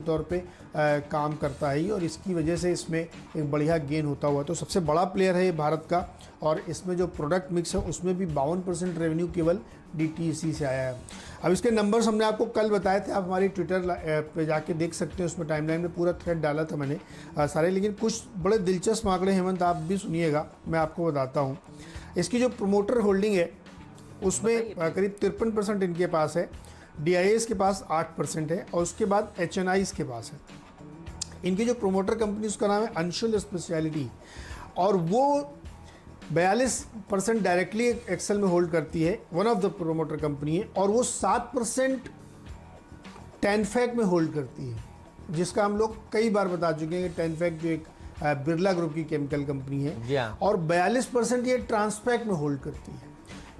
तौर पे काम करता है और इसकी वजह से इसमें एक बढ़िया गेन होता हुआ। तो सबसे बड़ा प्लेयर है ये भारत का, और इसमें जो प्रोडक्ट मिक्स है उसमें भी 52% रेवेन्यू केवल DTC से आया है। अब इसके नंबर्स हमने आपको कल बताए थे, आप हमारी ट्विटर पे जाके देख सकते हैं, उसमें टाइमलाइन में पूरा थ्रेड डाला था मैंने सारे। लेकिन कुछ बड़े दिलचस्प आंकड़े हेमंत आप भी सुनिएगा, मैं आपको बताता हूँ। इसकी जो प्रोमोटर होल्डिंग है उसमें करीब 53% इनके पास है, DIAs के पास 8% है, और उसके बाद HNIs के पास है। इनकी जो प्रोमोटर कंपनी उसका नाम है अंशुल स्पेशलिटी, और वो 42% डायरेक्टली एक्सेल में होल्ड करती है, one of the promoter company है, और वो 7% टेनफैक में होल्ड करती है, जिसका हम लोग कई बार बता चुके हैं कि टेनफैक जो एक बिरला ग्रुप की केमिकल कंपनी है, और 42% ये ट्रांसपैक में होल्ड करती है।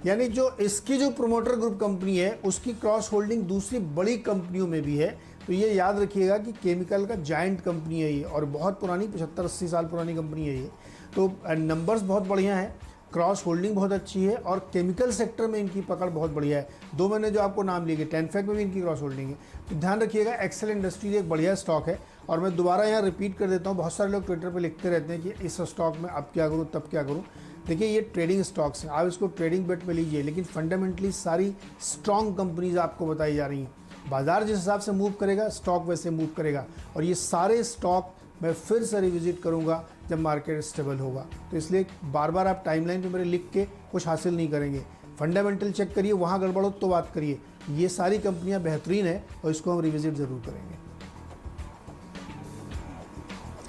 यानी जो इसकी जो प्रोमोटर ग्रुप कंपनी है उसकी क्रॉस होल्डिंग दूसरी बड़ी कंपनियों में भी है। तो ये याद रखिएगा कि केमिकल का जायंट कंपनी है ये, और बहुत पुरानी 75-80 साल पुरानी कंपनी है ये। तो नंबर्स बहुत बढ़िया हैं, क्रॉस होल्डिंग बहुत अच्छी है, और केमिकल सेक्टर में इनकी पकड़ बहुत बढ़िया है। दो मैंने जो आपको नाम लिए, टेनफैक में भी इनकी क्रॉस होल्डिंग है। तो ध्यान रखिएगा, एक्सेल इंडस्ट्रीज एक बढ़िया स्टॉक है। और मैं दोबारा यहाँ रिपीट कर देता हूँ, बहुत सारे लोग ट्विटर पर लिखते रहते हैं कि इस स्टॉक में अब क्या करूँ तब क्या करूँ। देखिए, ये ट्रेडिंग स्टॉक्स हैं, आप इसको ट्रेडिंग बेट में लीजिए, लेकिन फंडामेंटली सारी स्ट्रॉन्ग कंपनीज आपको बताई जा रही हैं। बाजार जिस हिसाब से मूव करेगा स्टॉक वैसे मूव करेगा, और ये सारे स्टॉक मैं फिर से रिविजिट करूंगा जब मार्केट स्टेबल होगा। तो इसलिए बार बार आप टाइमलाइन पे मेरे लिख के कुछ हासिल नहीं करेंगे, फंडामेंटल चेक करिए, वहाँ गड़बड़ हो तो बात करिए। ये सारी कंपनियां बेहतरीन है और इसको हम रिविजिट ज़रूर करेंगे।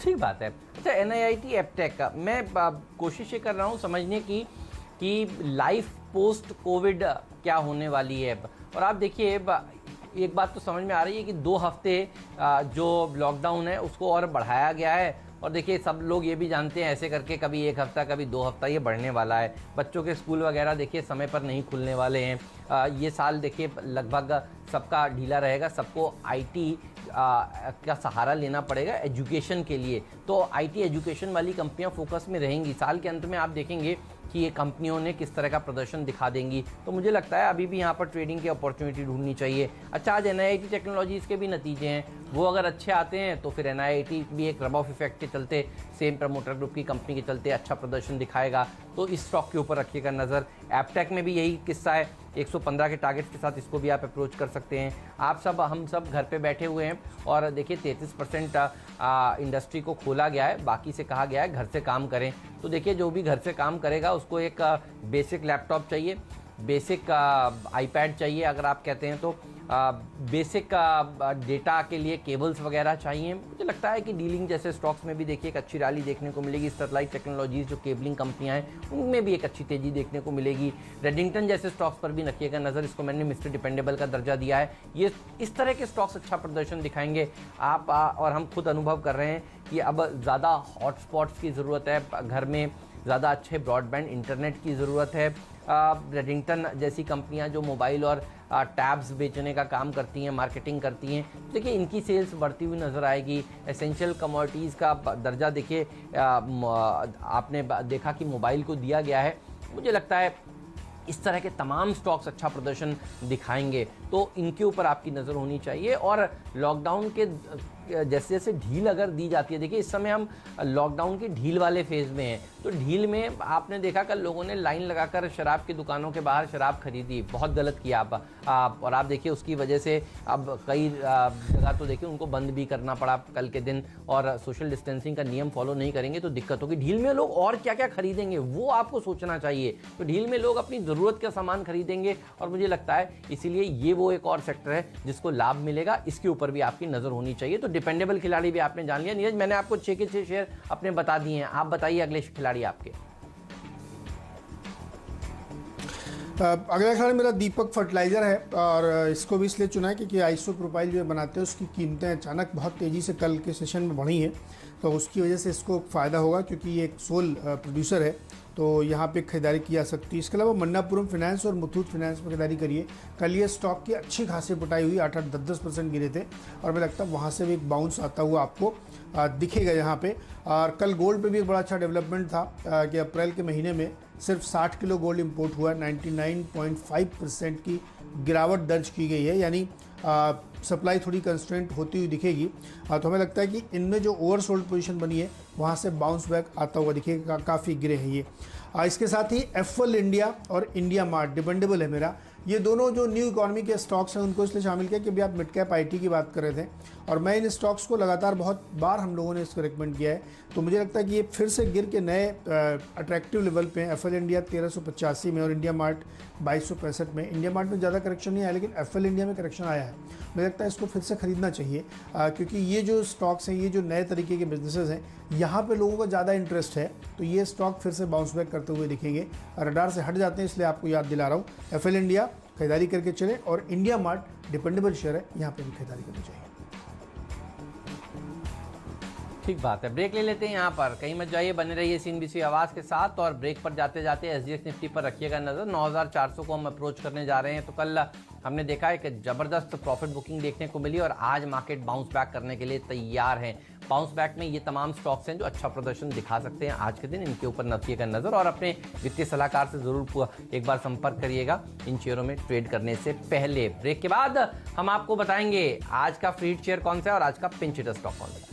ठीक बात है। अच्छा, NIIT एप्टेक का मैं कोशिश ये कर रहा हूँ समझने की कि लाइफ पोस्ट कोविड क्या होने वाली है। और आप देखिए, एक बात तो समझ में आ रही है कि 2 हफ्ते जो लॉकडाउन है उसको और बढ़ाया गया है। और देखिए, सब लोग ये भी जानते हैं ऐसे करके कभी 1 हफ्ता कभी 2 हफ्ता ये बढ़ने वाला है। बच्चों के स्कूल वगैरह देखिए समय पर नहीं खुलने वाले हैं। ये साल देखिए लगभग सबका ढीला रहेगा, सबको IT का सहारा लेना पड़ेगा एजुकेशन के लिए। तो IT एजुकेशन वाली कंपनियां फोकस में रहेंगी। साल के अंत में आप देखेंगे कि ये कंपनियों ने किस तरह का प्रदर्शन दिखा देंगी। तो मुझे लगता है अभी भी यहाँ पर ट्रेडिंग की अपॉर्चुनिटी ढूंढनी चाहिए। अच्छा, आज NIIT टेक्नोलॉजीज़ के भी नतीजे हैं, वो अगर अच्छे आते हैं तो फिर NIIT भी एक रब ऑफ इफेक्ट के चलते, सेम प्रमोटर ग्रुप की कंपनी के चलते अच्छा प्रदर्शन दिखाएगा। तो इस स्टॉक के ऊपर रखिएगा नज़र। एप्टेक में भी यही किस्सा है, 115 के टारगेट के साथ इसको भी आप अप्रोच कर सकते हैं। हम सब घर पे बैठे हुए हैं, और देखिए 33% इंडस्ट्री को खोला गया है, बाकी से कहा गया है घर से काम करें। तो देखिए, जो भी घर से काम करेगा उसको एक बेसिक लैपटॉप चाहिए, बेसिक iPad चाहिए, अगर आप कहते हैं तो बेसिक डेटा के लिए केबल्स वगैरह चाहिए। मुझे लगता है कि डीलिंग जैसे स्टॉक्स में भी देखिए एक अच्छी रैली देखने को मिलेगी। स्टरलाइट टेक्नोलॉजीज जो केबलिंग कंपनियां हैं उनमें भी एक अच्छी तेजी देखने को मिलेगी। रेडिंगटन जैसे स्टॉक्स पर भी रखिएगा नज़र, इसको मैंने मिस्टर डिपेंडेबल का दर्जा दिया है। ये इस तरह के स्टॉक्स अच्छा प्रदर्शन दिखाएंगे। आप और हम खुद अनुभव कर रहे हैं कि अब ज़्यादा हॉटस्पॉट्स की ज़रूरत है, घर में ज़्यादा अच्छे ब्रॉडबैंड इंटरनेट की ज़रूरत है। रेडिंगटन जैसी कंपनियां जो मोबाइल और टैब्स बेचने का काम करती हैं, मार्केटिंग करती हैं, देखिए इनकी सेल्स बढ़ती हुई नज़र आएगी। एसेंशियल कमोडिटीज़ का दर्जा देखिए आपने देखा कि मोबाइल को दिया गया है। मुझे लगता है इस तरह के तमाम स्टॉक्स अच्छा प्रदर्शन दिखाएंगे, तो इनके ऊपर आपकी नज़र होनी चाहिए। और लॉकडाउन के जैसे जैसे ढील अगर दी जाती है, देखिए इस समय हम लॉकडाउन के ढील वाले फेज़ में हैं। तो ढील में आपने देखा कल लोगों ने लाइन लगाकर शराब की दुकानों के बाहर शराब खरीदी, बहुत गलत किया आप। और आप देखिए उसकी वजह से अब कई जगह तो देखिए उनको बंद भी करना पड़ा कल के दिन, और सोशल डिस्टेंसिंग का नियम फॉलो नहीं करेंगे तो दिक्कत होगी। ढील में लोग और क्या क्या खरीदेंगे वो आपको सोचना चाहिए। तो ढील में लोग अपनी ज़रूरत का सामान खरीदेंगे, और मुझे लगता है इसीलिए ये वो एक और सेक्टर है जिसको लाभ मिलेगा। इसके ऊपर भी आपकी नज़र होनी चाहिए। तो डिपेंडेबल खिलाड़ी भी आपने जान लिया। नीरज, मैंने आपको 6 के 6 शेयर अपने बता दिए हैं, आप बताइए अगले खिलाड़ी आपके। अगला खिलाड़ी मेरा दीपक फर्टिलाइज़र है, और इसको भी इसलिए चुना है क्योंकि आइसो प्रोफाइल जो बनाते हैं उसकी कीमतें अचानक बहुत तेज़ी से कल के सेशन में बढ़ी हैं, तो उसकी वजह से इसको फ़ायदा होगा क्योंकि ये एक सोल प्रोड्यूसर है, तो यहाँ पे खरीदारी की जा सकती है। इसके अलावा मन्नापुरम फाइनेंस और मुथूट फाइनेंस में खरीदारी करिए। कल ये स्टॉक की अच्छी खासी पिटाई हुई, 8-8, 10-10% गिरे थे, और मुझे लगता है वहाँ से भी एक बाउंस आता हुआ आपको दिखेगा यहाँ पे। और कल गोल्ड पे भी एक बड़ा अच्छा डेवलपमेंट था कि अप्रैल के महीने में सिर्फ 60 किलो गोल्ड इंपोर्ट हुआ, 99.5% की गिरावट दर्ज की गई है। यानी सप्लाई थोड़ी कंस्ट्रेंट होती हुई दिखेगी। तो हमें लगता है कि इनमें जो ओवरसोल्ड पोजीशन बनी है वहाँ से बाउंस बैक आता हुआ दिखेगा, काफ़ी गिरे हैं ये। इसके साथ ही एफएल इंडिया और इंडिया मार्ट डिपेंडेबल है मेरा, ये दोनों जो न्यू इकॉनमी के स्टॉक्स हैं उनको इसलिए शामिल किया कि अभी आप मिड कैप आईटी की बात कर रहे थे और मैं इन स्टॉक्स को लगातार बहुत बार हम लोगों ने इसको रिकमेंड किया है। तो मुझे लगता है कि ये फिर से गिर के नए अट्रैक्टिव लेवल पे हैं। एफएल इंडिया 1385 में और इंडिया मार्ट 2265 में। इंडिया मार्ट में ज़्यादा करेक्शन नहीं आया लेकिन एफएल इंडिया में करेक्शन आया है। मुझे लगता है इसको फिर से खरीदना चाहिए क्योंकि ये जो स्टॉक्स हैं, ये जो नए तरीके के बिजनेसेस हैं, यहाँ पे लोगों को ज़्यादा इंटरेस्ट है। तो ये स्टॉक फिर से बाउंस बैक करते हुए दिखेंगे। रडार से हट जाते हैं इसलिए आपको याद दिला रहा हूँ। एफएल इंडिया खरीदारी करके चले और इंडिया मार्ट डिपेंडेबल शेयर है, यहाँ पे भी खरीदारी करनी चाहिए। ठीक बात है, ब्रेक ले लेते हैं यहाँ पर। कहीं मत जाइए, बने रहिए CNBC आवाज़ के साथ। और ब्रेक पर जाते जाते SGX निफ्टी पर रखिएगा नज़र। 9400 को हम अप्रोच करने जा रहे हैं। तो कल हमने देखा है कि ज़बरदस्त प्रॉफिट बुकिंग देखने को मिली और आज मार्केट बाउंस बैक करने के लिए तैयार है। बाउंस बैक में ये तमाम स्टॉक्स हैं जो अच्छा प्रदर्शन दिखा सकते हैं आज के दिन। इनके ऊपर रखिएगा नज़र और अपने वित्तीय सलाहकार से ज़रूर एक बार संपर्क करिएगा इन शेयरों में ट्रेड करने से पहले। ब्रेक के बाद हम आपको बताएंगे आज का फ्रीड शेयर कौन सा है और आज का पिंच हिटर स्टॉक कौन सा है।